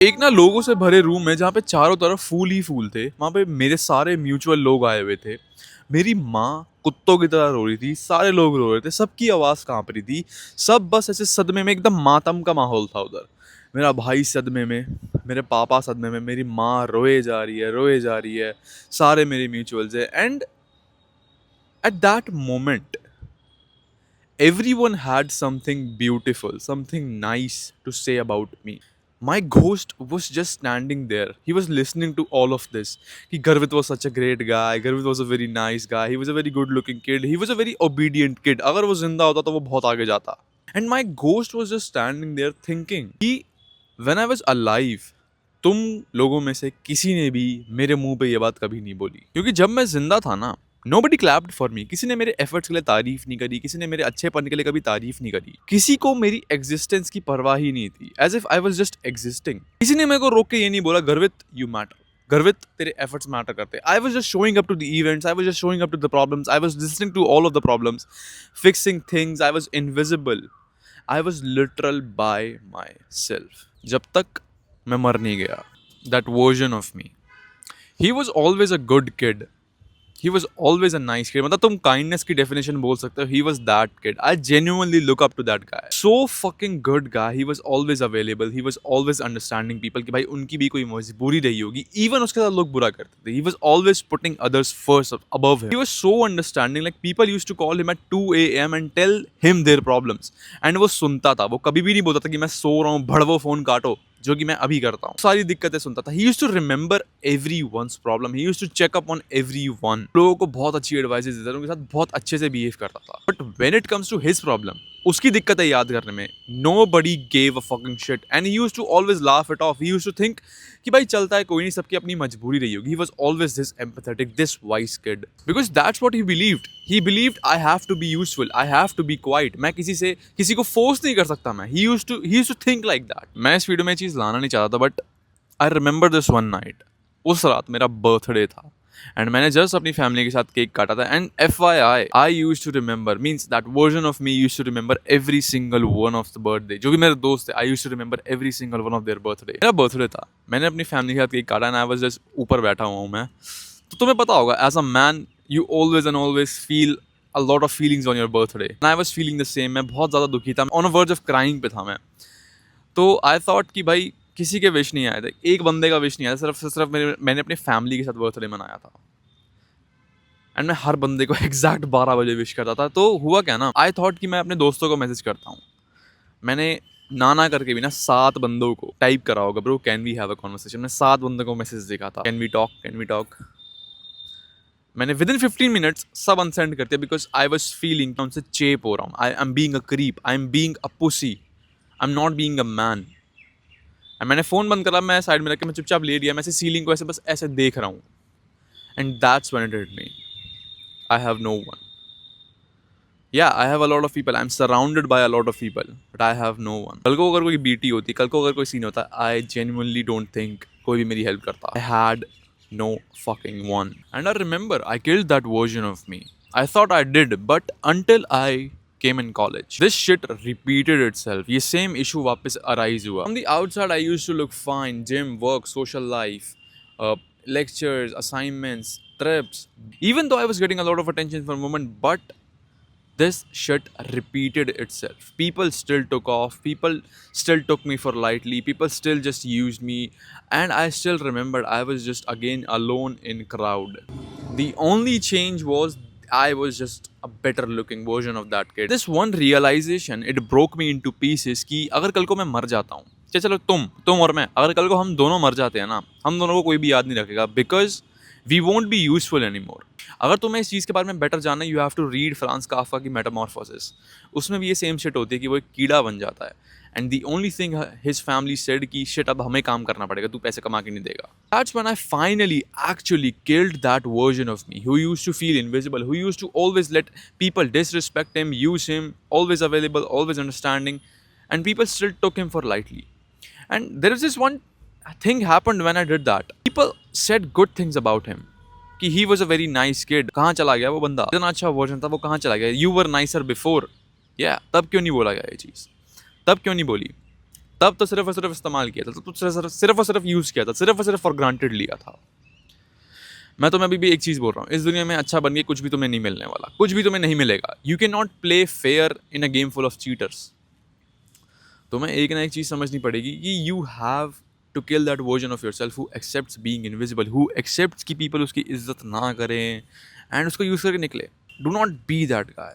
एक ना लोगों से भरे रूम में जहाँ पे चारों तरफ फूल ही फूल थे, वहाँ पे मेरे सारे म्यूचुअल लोग आए हुए थे। मेरी माँ कुत्तों की तरह रो रही थी, सारे लोग रो रहे थे, सबकी आवाज़ काँप रही थी। सब बस ऐसे सदमे में, एकदम मातम का माहौल था उधर। मेरा भाई सदमे में, मेरे पापा सदमे में, मेरी माँ रोए जा रही है, रोए जा रही है। सारे मेरे म्यूचुअल्स हैं and at that moment everyone had something beautiful, something nice to say about me. My ghost was just standing there. He was listening to all of this. Garvit was such a great guy. Garvit was a very nice guy. He was a very good looking kid. He was a very obedient kid. अगर वो जिंदा होता तो वो बहुत आगे जाता. And my ghost was just standing there thinking कि when I was alive, तुम लोगों में से किसी ने भी मेरे मुंह पे ये बात कभी नहीं बोली, क्योंकि जब मैं जिंदा था ना, Nobody clapped for me. किसी ने मेरे एफर्ट्स के लिए तारीफ नहीं करी, किसी ने मेरे अच्छेपन के लिए कभी तारीफ नहीं करी, किसी को मेरी एग्जिस्टेंस की परवाह ही नहीं थी, as if I was just existing. किसी ने मेरे को रोक के ये नहीं बोला गर्वित यू मैटर, गर्वित तेरे एफर्ट्स मैटर करते। I was just showing up to the events, I was just showing up to the problems, I was listening to all of the problems, fixing things, I was invisible, I was literal by myself, जब तक मैं मर नहीं गया। That version of me, he was always a good kid, he was always a nice kid. मतलब तुम kindness की definition बोल सकते हो. He was that kid. I genuinely look up to that guy. So fucking good guy. He was always available. He was always understanding people कि भाई उनकी भी कोई मजबूरी रही होगी. Even उसके साथ लोग बुरा करते थे. He was always putting others first above him. He was so understanding. Like people used to call him at 2 a.m. and tell him their problems. And वो सुनता था. वो कभी भी नहीं बोलता था कि मैं सो रहा हूँ, भड़वो फोन काटो, जो कि मैं अभी करता हूँ। सारी दिक्कतें सुनता था। He used to remember everyone's problem. He used to check up on everyone. लोगों को बहुत अच्छी एडवाइसेस देता था, उनके साथ बहुत अच्छे से बिहेव करता था। But when it comes to his problem, उसकी दिक्कतें याद करने में, nobody gave a fucking shit. And he used to always laugh it off. He used to think कि भाई चलता है, कोई नहीं, सबकी अपनी मजबूरी रही होगी. He was always this empathetic, this wise kid. Because that's what he believed. He believed I have to be useful. I have to be quiet. मैं किसी को फोर्स नहीं कर सकता मैं. He used to think like that. मैं इस video में चीज़ लाना नहीं चाहता था, but I remember this one night. उस रात मेरा बर्थडे था. एंड मैंने जस्ट अपनी फैमिली के साथ केक काटा था. And FYI, I use to remember, means that version of me use to remember every single one of the birthday. जो भी मेरे दोस्त थे, I use to remember every single one of their birthday. मेरा birthday था, मैंने अपनी family के साथ केक काटा, एंड आई वाज जस्ट ऊपर बैठा हुआ हूँ मैं. तो तुम्हें पता होगा, as a man you always and always feel a lot of feelings on your birthday. And I was feeling the same. मैं बहुत ज़्यादा दुखी था, on a verge of crying पे था मैं. तो I thought कि भाई किसी के विश नहीं आए थे, एक बंदे का विश नहीं आया, सिर्फ मैंने अपनी फैमिली के साथ बर्थडे मनाया था. एंड मैं हर बंदे को एग्जैक्ट 12 बजे विश करता था. तो हुआ क्या ना, आई थॉट कि मैं अपने दोस्तों को मैसेज करता हूँ. मैंने ना करके भी ना 7 बंदों को टाइप करा होगा, bro can we have a conversation. मैं 7 बंदों को मैसेज देखा था, कैन वी टॉक. मैंने विद इन 15 मिनट्स सब अनसेंड कर दिया, बिकॉज आई वॉज फीलिंग उनसे चेप हो रहा हूँ. I am being a creep, I am being a pussy, I am not being a man. मैंने फ़ोन बंद करा, मैं साइड में रख के मैं चुपचाप ले लिया, मैं ऐसे सीलिंग को बस ऐसे देख रहा हूँ. And that's when it hit me, I have no one. Yeah, I have a lot of people. I'm surrounded by a lot of people, but I have no one. कल को अगर कोई बीटी होती, कल को अगर कोई सीन होता, I genuinely don't think कोई भी मेरी हेल्प करता. I had no fucking one. And I remember I killed that version of me. I thought I did, but until I came in college, this shit repeated itself. ये same issue वापस arise हुआ. On the outside, I used to look fine. Gym, work, social life, lectures, assignments, trips. Even though I was getting a lot of attention for a moment, but this shit repeated itself. People still took off. People still took me for lightly. People still just used me. And I still remembered I was just again alone in crowd. The only change was I was just a better looking version of that kid. This one realization, it broke me into pieces कि अगर कल को मैं मर जाता हूँ, चलो तुम और मैं, अगर कल को हम दोनों मर जाते हैं ना, हम दोनों को कोई भी याद नहीं रखेगा, because we won't be useful anymore. अगर तुम्हें इस चीज़ के बारे में बेटर जानना है, you have to read Franz Kafka की मेटामॉर्फोसिस. उसमें भी ये सेम शिट होती है कि वो एक कीड़ा बन जाता है. And the only thing his family said कि शिट अब हमें काम करना पड़ेगा, तू पैसे कमा के नहीं देगा. That's when I finally actually killed that version of me who used to feel invisible, who used to always let people disrespect him, use him, always available, always understanding, and people still took him for lightly. And there is this one thing happened when I did that. People said good things about him कि he was a very nice kid. कहाँ चला गया वो बंदा, इतना अच्छा version था, वो कहाँ चला गया. You were nicer before. या तब क्यों नहीं बोला गया ये चीज़, तब क्यों नहीं बोली. तब तो सिर्फ और सिर्फ इस्तेमाल किया था, तब तो सिर्फ और सिर्फ यूज़ किया था, सिर्फ और सिर्फ फॉर ग्रांटेड लिया था। मैं तुम्हें अभी भी एक चीज़ बोल रहा हूँ, इस दुनिया में अच्छा बन के कुछ भी तुम्हें नहीं मिलने वाला, कुछ भी तुम्हें नहीं मिलेगा। You can not play fair in a game full of cheaters. तुम्हें एक ना एक चीज़ समझनी पड़ेगी कि you have to kill that version of yourself who accepts being invisible, who accepts कि पीपल उसकी इज्जत ना करें एंड उसको यूज़ करके निकले। Do not be that guy.